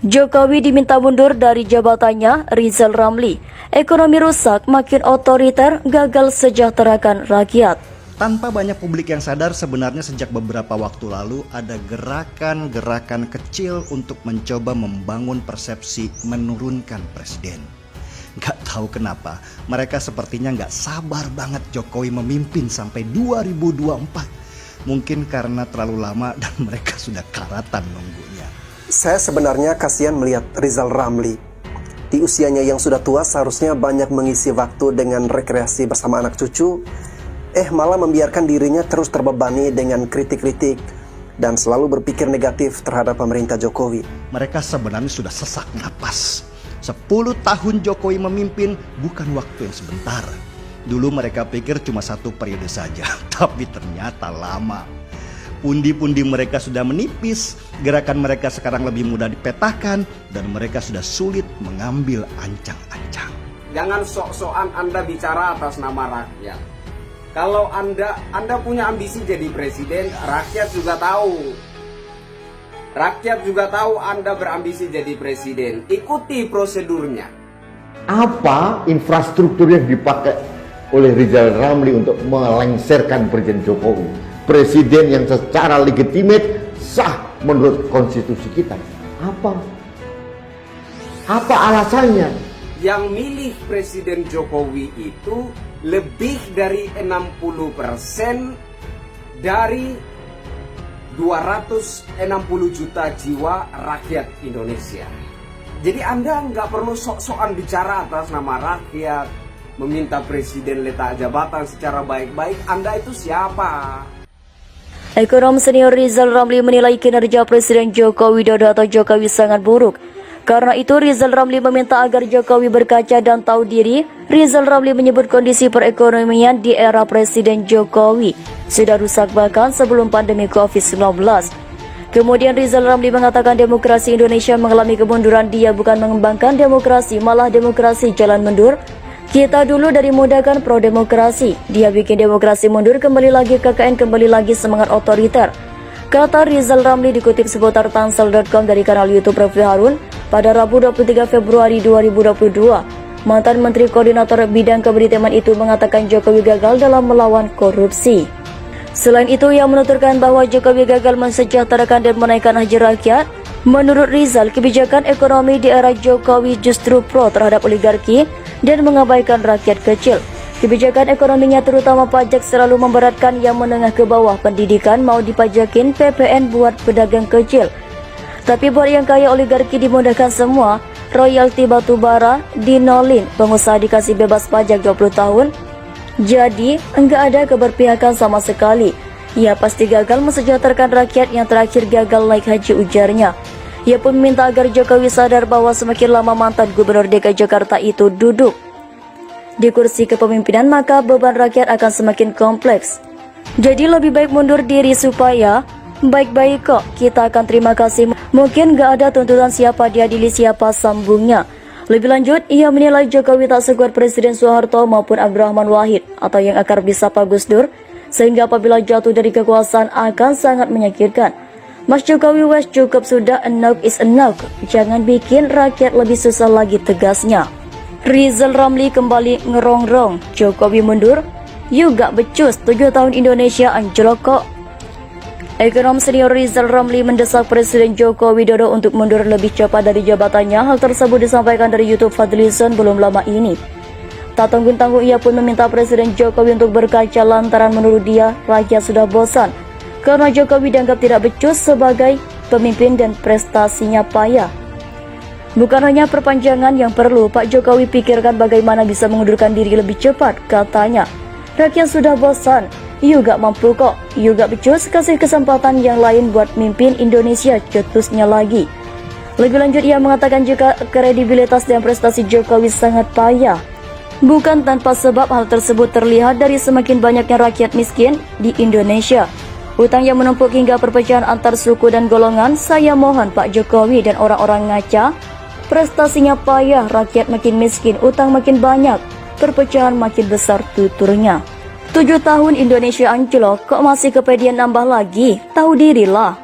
Jokowi diminta mundur dari jabatannya, Rizal Ramli. Ekonomi rusak, makin otoriter, gagal sejahterakan rakyat. Tanpa banyak publik yang sadar, sebenarnya sejak beberapa waktu lalu ada gerakan-gerakan kecil untuk mencoba membangun persepsi menurunkan presiden. Gak tahu kenapa, mereka sepertinya gak sabar banget Jokowi memimpin sampai 2024. Mungkin karena terlalu lama dan mereka sudah karatan nunggunya. Saya sebenarnya kasihan melihat Rizal Ramli. Di usianya yang sudah tua seharusnya banyak mengisi waktu dengan rekreasi bersama anak cucu. Malah membiarkan dirinya terus terbebani dengan kritik-kritik dan selalu berpikir negatif terhadap pemerintah Jokowi. Mereka sebenarnya sudah sesak napas. 10 tahun Jokowi memimpin bukan waktu yang sebentar. Dulu mereka pikir cuma 1 periode saja, tapi ternyata lama. Pundi-pundi mereka sudah menipis, gerakan mereka sekarang lebih mudah dipetakan, dan mereka sudah sulit mengambil ancang-ancang. Jangan sok-sokan Anda bicara atas nama rakyat. Kalau Anda punya ambisi jadi presiden, rakyat juga tahu. Rakyat juga tahu Anda berambisi jadi presiden. Ikuti prosedurnya. Apa infrastruktur yang dipakai oleh Rizal Ramli untuk melengsarkan Presiden Jokowi? Presiden yang secara legitimate sah menurut konstitusi kita. Apa alasannya? Yang milih Presiden Jokowi itu lebih dari 60% dari 260 juta jiwa rakyat Indonesia. Jadi Anda nggak perlu sok-sokan bicara atas nama rakyat, meminta presiden letak jabatan secara baik-baik. Anda itu siapa? Ekonom senior Rizal Ramli menilai kinerja Presiden Joko Widodo atau Jokowi sangat buruk. Karena itu Rizal Ramli meminta agar Jokowi berkaca dan tahu diri. Rizal Ramli menyebut kondisi perekonomian di era Presiden Jokowi sudah rusak bahkan sebelum pandemi COVID-19. Kemudian Rizal Ramli mengatakan demokrasi Indonesia mengalami kemunduran. Dia bukan mengembangkan demokrasi, malah demokrasi jalan mundur. Kita dulu dari muda kan pro-demokrasi. Dia bikin demokrasi mundur, kembali lagi KKN, kembali lagi semangat otoriter. Kata Rizal Ramli dikutip seputar tangsel.com dari kanal YouTube Refli Harun pada Rabu 23 Februari 2022. Mantan Menteri Koordinator Bidang Kemaritiman itu mengatakan Jokowi gagal dalam melawan korupsi. Selain itu, ia menuturkan bahwa Jokowi gagal mensejahterakan dan menaikkan haji rakyat. Menurut Rizal, kebijakan ekonomi di era Jokowi justru pro terhadap oligarki dan mengabaikan rakyat kecil. Kebijakan ekonominya terutama pajak selalu memberatkan yang menengah ke bawah. Pendidikan mau dipajakin, PPN buat pedagang kecil. Tapi buat yang kaya oligarki dimudahkan semua. Royalti batubara dinolin, pengusaha dikasih bebas pajak 20 tahun. Jadi enggak ada keberpihakan sama sekali. Ia pasti gagal mensejahterakan rakyat, yang terakhir gagal naik haji, ujarnya. Ia pun meminta agar Jokowi sadar bahwa semakin lama mantan Gubernur DKI Jakarta itu duduk di kursi kepemimpinan, maka beban rakyat akan semakin kompleks. Jadi lebih baik mundur diri supaya baik-baik kok, kita akan terima kasih. Mungkin gak ada tuntutan siapa diadili siapa, sambungnya. Lebih lanjut, ia menilai Jokowi tak sekuat Presiden Soeharto maupun Abdurrahman Wahid atau yang akrab disapa Gus Dur, sehingga apabila jatuh dari kekuasaan akan sangat menyakitkan. Mas Jokowi wes cukup sudah, enough is enough. Jangan bikin rakyat lebih susah lagi, tegasnya. Rizal Ramli kembali ngerongrong, Jokowi mundur, you gak becus, 7 tahun Indonesia anjlok kok. Ekonom senior Rizal Ramli mendesak Presiden Joko Widodo untuk mundur lebih cepat dari jabatannya. Hal tersebut disampaikan dari YouTube Fadlizon belum lama ini. Tak tanggung-tanggung ia pun meminta Presiden Jokowi untuk berkaca lantaran menurut dia rakyat sudah bosan karena Jokowi dianggap tidak becus sebagai pemimpin dan prestasinya payah. Bukan hanya perpanjangan yang perlu, Pak Jokowi pikirkan bagaimana bisa mengundurkan diri lebih cepat, katanya. Rakyat sudah bosan, you gak mampu kok, you gak becus, kasih kesempatan yang lain buat mimpin Indonesia, cetusnya lagi. Lebih lanjut ia mengatakan jika kredibilitas dan prestasi Jokowi sangat payah. Bukan tanpa sebab hal tersebut terlihat dari semakin banyaknya rakyat miskin di Indonesia. Utang yang menumpuk hingga perpecahan antar suku dan golongan. Saya mohon Pak Jokowi dan orang-orang ngaca, prestasinya payah, rakyat makin miskin, utang makin banyak, perpecahan makin besar, tuturnya. 7 tahun Indonesia anjlok, kok masih kepedean nambah lagi? Tahu dirilah.